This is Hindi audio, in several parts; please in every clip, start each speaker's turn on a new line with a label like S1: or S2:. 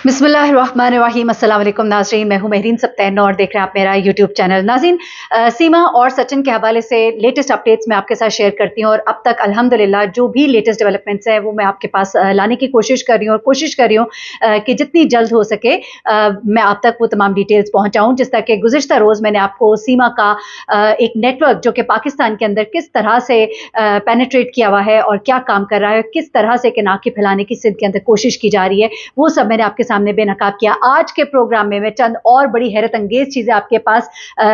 S1: बिस्मिल्लाहिर्रहमानिर्रहीम। अस्सलाम वालेकुम नाज़रीन, मैं हूं महरीन सब्तैन और देख रहे हैं आप मेरा यूट्यूब चैनल। नाज़रीन, सीमा और सचिन के हवाले से लेटेस्ट अपडेट्स मैं आपके साथ शेयर करती हूं और अब तक अल्हम्दुलिल्लाह जो भी लेटेस्ट डेवलपमेंट्स हैं वो मैं आपके पास लाने की कोशिश कर रही हूं और कोशिश कर रही हूं कि जितनी जल्द हो सके मैं आप तक वो तमाम डिटेल्स पहुंचाऊं। जिस तरह के गुज़िश्ता रोज़ मैंने आपको सीमा का एक नेटवर्क जो कि पाकिस्तान के अंदर किस तरह से पेनिट्रेट किया हुआ है और क्या काम कर रहा है, किस तरह से कि नाके फैलाने की सिंध के अंदर कोशिश की जा रही है, वो सब मैंने आपके सामने बेनकाब किया। आज के प्रोग्राम में मैं चंद और बड़ी हैरत अंगेज चीजें आपके पास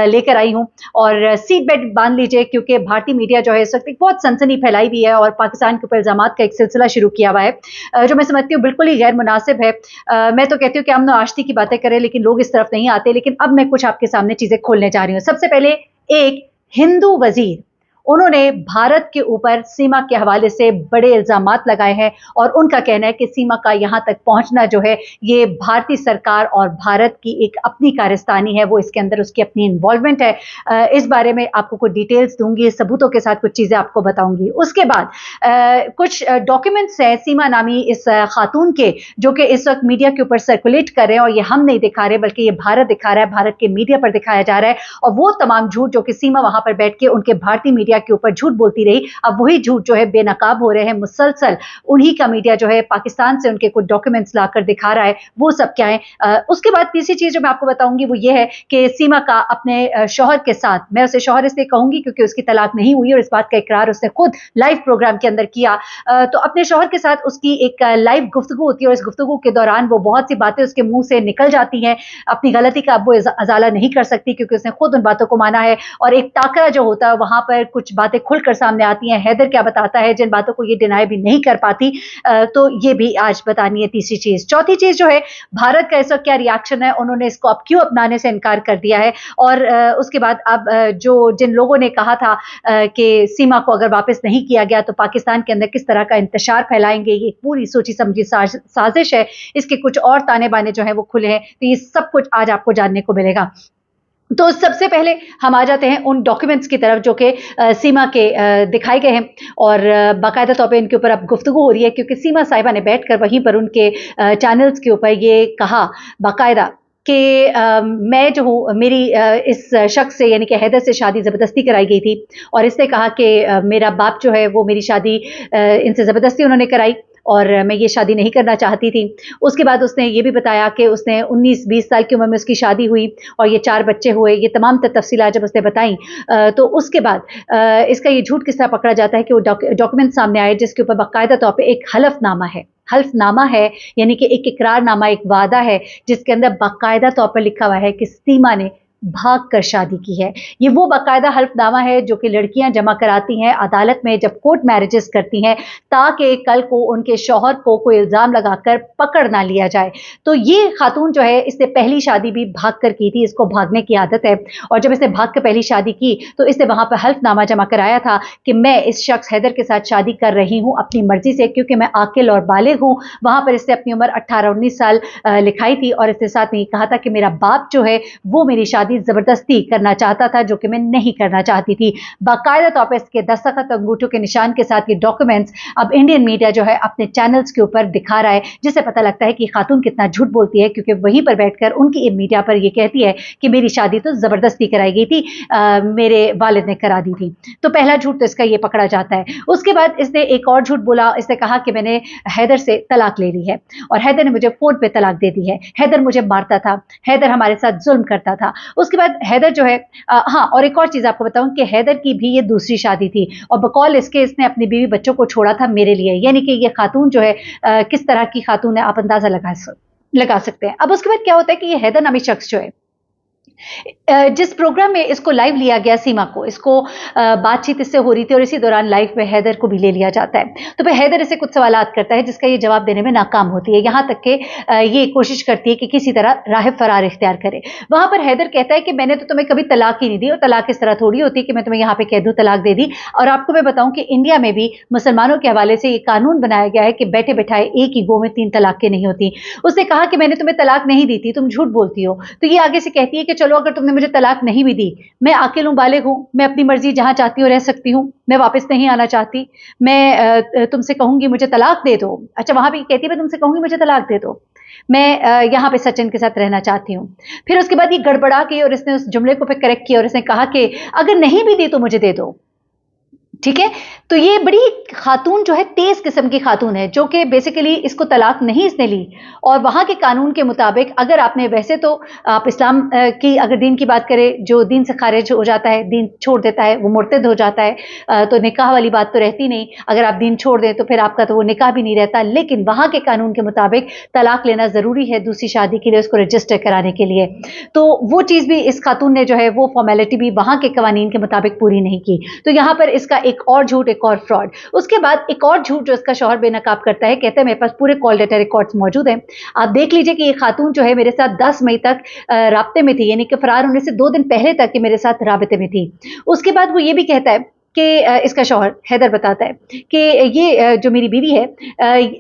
S1: लेकर आई हूं और सीट बेल्ट बांध लीजिए क्योंकि भारतीय मीडिया जो है इस वक्त बहुत सनसनी फैलाई हुई है और पाकिस्तान के ऊपर इल्जामात का एक सिलसिला शुरू किया हुआ है जो मैं समझती हूँ बिल्कुल ही गैर मुनासिब है। मैं तो कहती हूँ कि अमन और आश्ती की बातें करें लेकिन लोग इस तरफ नहीं आते। लेकिन अब मैं कुछ आपके सामने चीजें खोलने जा रही हूँ। सबसे पहले एक हिंदू वजीर, उन्होंने भारत के ऊपर सीमा के हवाले से बड़े इल्जामात लगाए हैं और उनका कहना है कि सीमा का यहां तक पहुंचना जो है ये भारतीय सरकार और भारत की एक अपनी कारस्तानी है, वो इसके अंदर उसकी अपनी इन्वॉल्वमेंट है। इस बारे में आपको कुछ डिटेल्स दूंगी, सबूतों के साथ कुछ चीजें आपको बताऊंगी। उसके बाद कुछ डॉक्यूमेंट्स हैं सीमा नामी इस खातून के जो कि इस वक्त मीडिया के ऊपर सर्कुलेट कर रहे हैं और ये हम नहीं दिखा रहे बल्कि ये भारत दिखा रहा है, भारत के मीडिया पर दिखाया जा रहा है। और वो तमाम झूठ जो कि सीमा वहां पर बैठ के उनके भारतीय मीडिया के ऊपर झूठ बोलती रही, अब वही झूठ जो है बेनकाब हो रहे हैं मुसलसल। उन्हीं का मीडिया जो है पाकिस्तान से उनके कुछ डॉक्यूमेंट्स लाकर दिखा रहा है, वो सब क्या है। उसके बाद तीसरी चीज जो मैं आपको बताऊंगी वो ये है कि सीमा का अपने शौहर के साथ, मैं उसे शौहर इसलिए कहूंगी क्योंकि उसकी तलाक नहीं हुई और इस बात का इकरार उसने खुद लाइव प्रोग्राम के अंदर किया। तो अपने शौहर के साथ उसकी एक लाइव गुफ्तगू होती है और इस गुफ्तगू के दौरान वो बहुत सी बातें उसके मुंह से निकल जाती हैं। अपनी गलती का अब वो अजाला नहीं कर सकती क्योंकि उसने खुद उन बातों को माना है और एक टाकरा जो होता है वहां पर कुछ बातें खुलकर सामने आती हैं। हैदर क्या बताता है जिन बातों को ये डिनाई भी नहीं कर पाती, तो ये भी आज बतानी है तीसरी चीज। चौथी चीज जो है भारत का इस वक्त क्या रिएक्शन है, उन्होंने इसको अब क्यों अपनाने से इनकार कर दिया है। और उसके बाद अब जो जिन लोगों ने कहा था कि सीमा को अगर वापस नहीं किया गया तो पाकिस्तान के अंदर किस तरह का इंतशार फैलाएंगे, ये पूरी सोची समझी साजिश है। इसके कुछ और ताने बाने जो है वो खुले हैं, तो ये सब कुछ आज आपको जानने को मिलेगा। तो सबसे पहले हम आ जाते हैं उन डॉक्यूमेंट्स की तरफ जो कि सीमा के दिखाए गए हैं और बाकायदा तौर पे इनके ऊपर अब गुफ्तगू हो रही है क्योंकि सीमा साहिबा ने बैठकर वहीं पर उनके चैनल्स के ऊपर ये कहा बाकायदा कि मैं जो हूँ मेरी इस शख्स से यानी कि हैदर से शादी ज़बरदस्ती कराई गई थी और इसने कहा कि मेरा बाप जो है वो मेरी शादी इनसे ज़बरदस्ती उन्होंने कराई और मैं ये शादी नहीं करना चाहती थी। उसके बाद उसने ये भी बताया कि उसने 19-20 साल की उम्र में उसकी शादी हुई और ये 4 बच्चे हुए। ये तमाम तफसीलात जब उसने बताई तो उसके बाद इसका ये झूठ किस तरह पकड़ा जाता है कि वो डॉक्यूमेंट सामने आए जिसके ऊपर बाकायदा तौर पे एक हलफनामा है। हल्फनामा है यानी कि एक इकरारनामा, एक वादा है जिसके अंदर बाकायदा तौर पर लिखा हुआ है कि सीमा ने भाग कर शादी की है। ये वो बाकायदा हल्फनामा है जो कि लड़कियां जमा कराती हैं अदालत में जब कोर्ट मैरिजेस करती हैं ताकि कल को उनके शौहर को कोई इल्जाम लगाकर पकड़ ना लिया जाए। तो ये खातून जो है इसने पहली शादी भी भाग कर की थी, इसको भागने की आदत है। और जब इसने भाग कर पहली शादी की तो इसने वहां पर हल्फनामा जमा कराया था कि मैं इस शख्स हैदर के साथ शादी कर रही हूं अपनी मर्जी से क्योंकि मैं आकिल और बालिग हूं। वहां पर इसने अपनी उम्र 18-19 साल लिखाई थी और इसके साथ में ये कहा था कि मेरा बाप जो है वो मेरी शादी जबरदस्ती करना चाहता था जो कि मैं नहीं करना चाहती थी। बाकायदा तौर पर इसके दस्तखत अंगूठों के निशान के साथ ये डॉक्यूमेंट्स अब इंडियन मीडिया जो है अपने चैनल्स के ऊपर दिखा रहा है जिससे पता लगता है कि खातून कितना झूठ बोलती है क्योंकि वहीं पर बैठकर उनकी मीडिया पर ये कहती है कि मेरी शादी तो जबरदस्ती कराई गई थी, मेरे वालिद ने करा दी थी। तो पहला झूठ तो इसका ये पकड़ा जाता है। उसके बाद इसने एक और झूठ बोला, इसने कहा कि मैंने हैदर से तलाक ले ली है और हैदर ने मुझे फोन पे तलाक दे दी है, हैदर मुझे मारता था, हैदर हमारे साथ जुल्म करता था। उसके बाद हैदर जो है हाँ, और एक और चीज आपको बताऊं कि हैदर की भी ये दूसरी शादी थी और बकौल इसके इसने अपनी बीवी बच्चों को छोड़ा था मेरे लिए। यानी कि ये खातून जो है किस तरह की खातून है आप अंदाजा लगा सकते हैं। अब उसके बाद क्या होता है कि ये हैदर नामी शख्स जो है जिस प्रोग्राम में इसको लाइव लिया गया सीमा को, इसको बातचीत इससे हो रही थी और इसी दौरान लाइव में हैदर को भी ले लिया जाता है। तो फिर हैदर इसे कुछ सवालात करता है जिसका ये जवाब देने में नाकाम होती है, यहां तक कि ये कोशिश करती है कि किसी तरह राह फरार इख्तियार करे। वहां पर हैदर कहता है कि मैंने तो तुम्हें कभी तलाक ही नहीं दी और तलाक इस तरह थोड़ी होती है कि मैं तुम्हें यहाँ पे कह दूं तलाक दे दी। और आपको मैं बताऊं कि इंडिया में भी मुसलमानों के हवाले से ये कानून बनाया गया है कि बैठे बैठाए एक ही गो में 3 तलाकें नहीं होती। उसने कहा कि मैंने तुम्हें तलाक नहीं दी थी, तुम झूठ बोलती हो। तो ये आगे से कहती है कि चलो अगर तुमने मुझे तलाक नहीं भी दी, मैं अकेल हूं, बालिग हूं, मैं अपनी मर्जी जहां चाहती हूं रह सकती हूं, मैं वापस नहीं आना चाहती, मैं तुमसे कहूंगी मुझे तलाक दे दो। अच्छा, वहां भी कहती है मैं तुमसे कहूंगी मुझे तलाक दे दो। मैं यहाँ पे सचिन के साथ रहना चाहती हूँ। फिर उसके बाद ये गड़बड़ा गई और इसने उस जुमले को फिर करेक्ट किया और इसने कहा कि अगर नहीं भी दी तो मुझे दे दो। ठीक है, तो ये बड़ी खातून जो है तेज किस्म की खातून है, जो कि बेसिकली इसको तलाक नहीं इसने ली, और वहां के कानून के मुताबिक अगर आपने, वैसे तो आप इस्लाम की अगर दीन की बात करें, जो दीन से खारिज हो जाता है, दीन छोड़ देता है, वो मुर्तद हो जाता है, तो निकाह वाली बात तो रहती नहीं। अगर आप दीन छोड़ दें तो फिर आपका तो वो निकाह भी नहीं रहता, लेकिन वहां के कानून के मुताबिक तलाक लेना जरूरी है दूसरी शादी के लिए, उसको रजिस्टर कराने के लिए। तो वो चीज भी इस खातून ने जो है वो फॉर्मेलिटी भी वहां के कवानीन के मुताबिक पूरी नहीं की। तो यहां पर इसका एक और झूठ, एक और फ्रॉड। उसके बाद एक और झूठ जो इसका शौहर बेनकाब करता है, कहते हैं मेरे पास पूरे कॉल डेटा रिकॉर्ड्स मौजूद हैं, आप देख लीजिए कि ये खातून जो है मेरे साथ 10 मई तक राब्ते में थी, यानी कि फरार होने से 2 दिन पहले तक ये मेरे साथ राब्ते में थी। उसके बाद वो ये भी कहता है कि इसका शौहर हैदर बताता है कि ये जो मेरी बीवी है,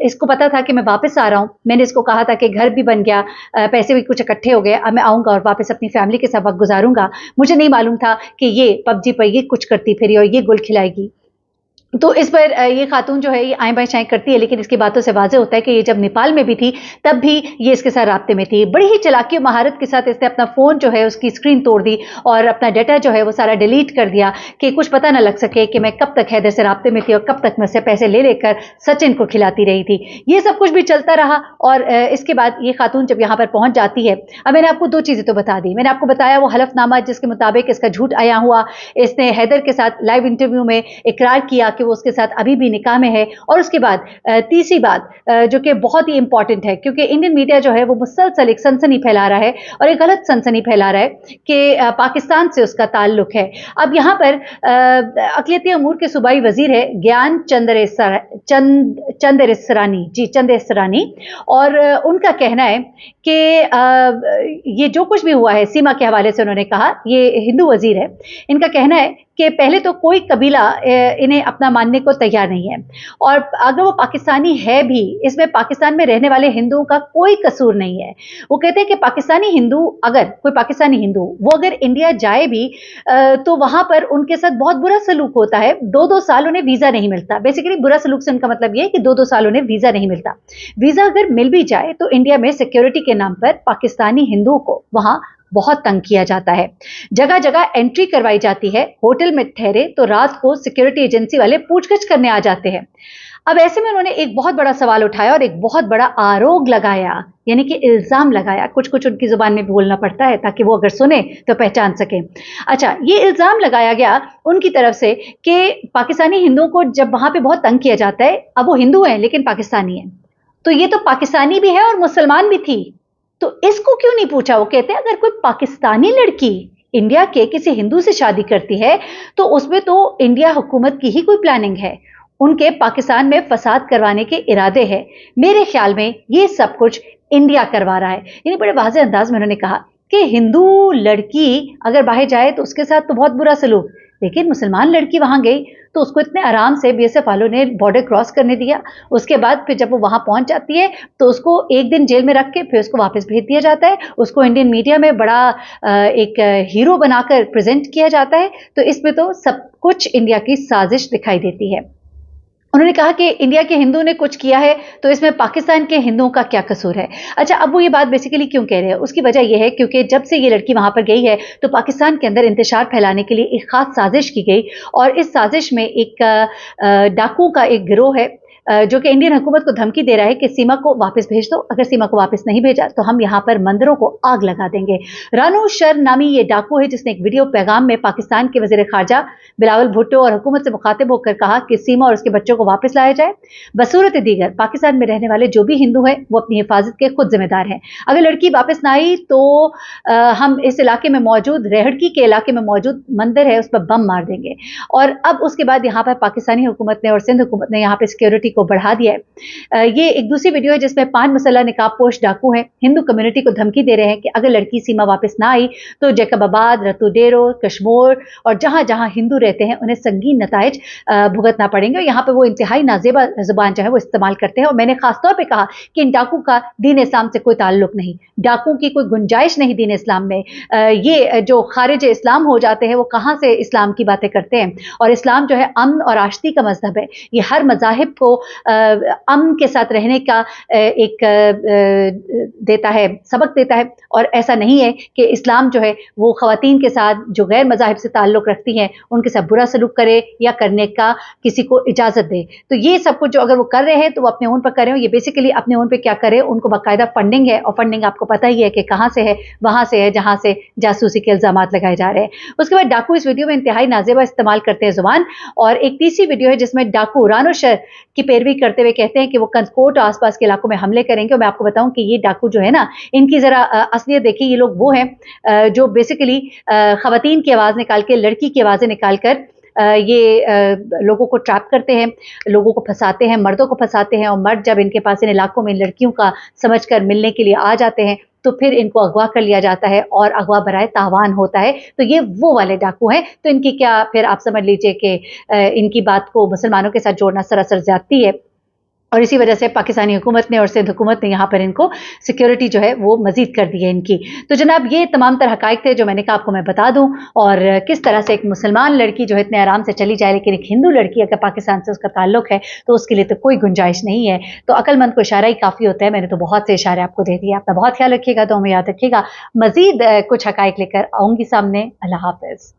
S1: इसको पता था कि मैं वापस आ रहा हूँ, मैंने इसको कहा था कि घर भी बन गया, पैसे भी कुछ इकट्ठे हो गए, अब मैं आऊँगा और वापस अपनी फैमिली के साथ वक्त गुजारूंगा। मुझे नहीं मालूम था कि ये पबजी पर ये कुछ करती फिरी और ये गुल खिलाएगी। तो इस पर ये खातून जो है ये आएँ बाएँ शाएँ करती है, लेकिन इसकी बातों से वाज़ेह होता है कि ये जब नेपाल में भी थी तब भी ये इसके साथ राब्ते में थी। बड़ी ही चालाकी और महारत के साथ इसने अपना फ़ोन जो है उसकी स्क्रीन तोड़ दी और अपना डाटा जो है वो सारा डिलीट कर दिया कि कुछ पता ना लग सके कि मैं कब तक हैदर से राब्ते में थी और कब तक मैं उससे पैसे ले लेकर सचिन को खिलाती रही थी। ये सब कुछ भी चलता रहा और इसके बाद ये खातून जब यहाँ पर पहुँच जाती है, अब मैंने आपको 2 चीज़ें तो बता दी। मैंने आपको बताया वो हलफनामा जिसके मुताबिक इसका झूठ आया हुआ, इसने हैदर के साथ लाइव इंटरव्यू में इकरार किया कि वो उसके साथ अभी भी निकाह में है। और उसके बाद तीसरी बात जो कि बहुत ही इंपॉर्टेंट है, क्योंकि इंडियन मीडिया जो है वो मुसलसल एक सनसनी फैला रहा है और एक गलत सनसनी फैला रहा है कि पाकिस्तान से उसका ताल्लुक है। अब यहाँ पर अक़लियती अमूर के सूबाई वजीर है ज्ञान चंदेसरानी, जी चंदेसरानी, और उनका कहना है कि ये जो कुछ भी हुआ है, सीमा के हवाले से उन्होंने कहा, ये हिंदू वजीर है, इनका कहना है कि पहले तो कोई कबीला इन्हें अपना मानने को तैयार नहीं है, और अगर वो पाकिस्तानी है भी, इसमें पाकिस्तान में रहने वाले हिंदुओं का कोई कसूर नहीं है। वो कहते हैं कि पाकिस्तानी हिंदू, अगर कोई पाकिस्तानी हिंदू वो अगर इंडिया जाए भी तो वहां पर उनके साथ बहुत बुरा सलूक होता है, 2-2 साल उन्हें वीजा नहीं मिलता। बेसिकली बुरा सलूक से उनका मतलब ये है कि 2-2 साल उन्हें वीजा नहीं मिलता। वीजा अगर मिल भी जाए तो इंडिया में सिक्योरिटी के नाम पर पाकिस्तानी हिंदुओं को वहां बहुत तंग किया जाता है। जगह जगह एंट्री करवाई जाती है, होटल में ठहरे तो रात को सिक्योरिटी एजेंसी वाले पूछगछ करने आ जाते हैं। अब ऐसे में उन्होंने एक बहुत बड़ा सवाल उठाया और एक बहुत बड़ा आरोप लगाया, यानी कि इल्जाम लगाया। कुछ कुछ उनकी जुबान में भी बोलना पड़ता है ताकि वो अगर सुने तो पहचान सके। अच्छा, ये इल्जाम लगाया गया उनकी तरफ से कि पाकिस्तानी हिंदुओं को जब वहां पे बहुत तंग किया जाता है, अब वो हिंदू हैं लेकिन पाकिस्तानी हैं, तो ये तो पाकिस्तानी भी है और मुसलमान भी थी, तो इसको क्यों नहीं पूछा। वो कहते हैं अगर कोई पाकिस्तानी लड़की इंडिया के किसी हिंदू से शादी करती है तो उसमें तो इंडिया हुकूमत की ही कोई प्लानिंग है, उनके पाकिस्तान में फसाद करवाने के इरादे हैं। मेरे ख्याल में ये सब कुछ इंडिया करवा रहा है। यानी बड़े वाज़े अंदाज में उन्होंने कहा कि हिंदू लड़की अगर बाहर जाए तो उसके साथ तो बहुत बुरा सलूक, लेकिन मुसलमान लड़की वहां गई तो उसको इतने आराम से बीएसएफ वालों ने बॉर्डर क्रॉस करने दिया। उसके बाद फिर जब वो वहां पहुंच जाती है तो उसको एक दिन जेल में रख के फिर उसको वापस भेज दिया जाता है। उसको इंडियन मीडिया में बड़ा एक हीरो बनाकर प्रेजेंट किया जाता है। तो इसमें तो सब कुछ इंडिया की साजिश दिखाई देती है। उन्होंने कहा कि इंडिया के हिंदू ने कुछ किया है तो इसमें पाकिस्तान के हिंदुओं का क्या कसूर है। अच्छा, अब वो ये बात बेसिकली क्यों कह रहे हैं, उसकी वजह यह है क्योंकि जब से ये लड़की वहां पर गई है तो पाकिस्तान के अंदर इंतशार फैलाने के लिए एक खास साजिश की गई, और इस साजिश में एक डाकुओं का एक गिरोह है जो कि इंडियन हुकूमत को धमकी दे रहा है कि सीमा को वापस भेज दो, अगर सीमा को वापस नहीं भेजा तो हम यहाँ पर मंदिरों को आग लगा देंगे। रानू शर नामी ये डाकू है जिसने एक वीडियो पैगाम में पाकिस्तान के वजीर खारजा बिलावल भुट्टो और हुकूमत से मुखातिब होकर कहा कि सीमा और उसके बच्चों को वापस लाया जाए। बसूरत दीगर पाकिस्तान में रहने वाले जो भी हिंदू हैं वो अपनी हिफाजत के खुद जिम्मेदार हैं। अगर लड़की वापस ना आई तो हम इस इलाके में मौजूद, रेहड़की के इलाके में मौजूद मंदिर है उस पर बम मार देंगे। और अब उसके बाद यहाँ पर पाकिस्तानी हुकूमत ने और सिंध हुकूमत ने यहाँ पर सिक्योरिटी को बढ़ा दिया है। ये एक दूसरी वीडियो है जिसमें 5 मुसल्ला निकाब पोश डाकू हैं हिंदू कम्युनिटी को धमकी दे रहे हैं कि अगर लड़की सीमा वापस ना आई तो जैकबाबाद, रतुडेरो, कश्मीर और जहां जहां हिंदू रहते हैं उन्हें संगीन नताइज भुगतना पड़ेंगे। और यहाँ पे वो इंतहाई नाजेबा जुबान जो है वो इस्तेमाल करते हैं। और मैंने खासतौर पर कहा कि इन डाकू का दीन इस्लाम से कोई ताल्लुक नहीं, डाकू की कोई गुंजाइश नहीं दीन इस्लाम में। ये जो खारिज इस्लाम हो जाते हैं वो कहाँ से इस्लाम की बातें करते हैं। और इस्लाम जो है अमन और आश्ती का मजहब है, ये हर मजाहिब को अमन के साथ रहने का एक देता है, सबक देता है। और ऐसा नहीं है कि इस्लाम जो है वो ख़वातीन के साथ जो गैर मज़ाहिब से ताल्लुक़ रखती हैं उनके साथ बुरा सलूक करे या करने का किसी को इजाज़त दे। तो ये सब कुछ जो अगर वो कर रहे हैं तो वो अपने ओन पर कर रहे हो। ये बेसिकली अपने ओन पे क्या करे, उनको बाकायदा फंडिंग है, और फंडिंग आपको पता ही है कि कहाँ से है, वहाँ से है जहाँ से जासूसी के इल्ज़ामात लगाए जा रहे हैं। उसके बाद डाकू इस वीडियो में इंतहाई नाज़ेबा इस्तेमाल करते हैं ज़ुबान। और एक तीसरी वीडियो है जिसमें डाकू रानो शर की पैरवी करते हुए कहते हैं कि वो कंदकोट और आसपास के इलाकों में हमले करेंगे। और मैं आपको बताऊं कि ये डाकू जो है ना, इनकी ज़रा असलियत देखिए। ये लोग वो हैं जो बेसिकली ख़वातीन की आवाज़ निकाल के, लड़की की आवाज़ें निकाल कर लोगों को ट्रैप करते हैं, लोगों को फंसाते हैं, मर्दों को फंसाते हैं। और मर्द जब इनके पास इन इलाकों में लड़कियों का समझकर मिलने के लिए आ जाते हैं तो फिर इनको अगवा कर लिया जाता है और अगवा बराए तावान होता है। तो ये वो वाले डाकू हैं। तो इनकी क्या, फिर आप समझ लीजिए कि इनकी बात को मुसलमानों के साथ जोड़ना सरासर ज़्यादती है। और इसी वजह से पाकिस्तानी हुकूमत ने और सिंध हुकूमत ने यहाँ पर इनको सिक्योरिटी जो है वो मजीद कर दी है इनकी। तो जनाब ये तमाम तरह हक़ाइक़ थे जो मैंने कहा आपको मैं बता दूं। और किस तरह से एक मुसलमान लड़की जो है इतने आराम से चली जाए, लेकिन एक हिंदू लड़की अगर पाकिस्तान से उसका ताल्लुक है तो उसके लिए तो कोई गुंजाइश नहीं है। तो अक्लमंद को इशारा ही काफ़ी होता है। मैंने तो बहुत से इशारे आपको दे दिए। अपना बहुत ख्याल रखिएगा, तो हमें याद रखिएगा। मजीद कुछ हक़ाइक़ लेकर आऊँगी सामने। अल्लाह हाफ़िज़।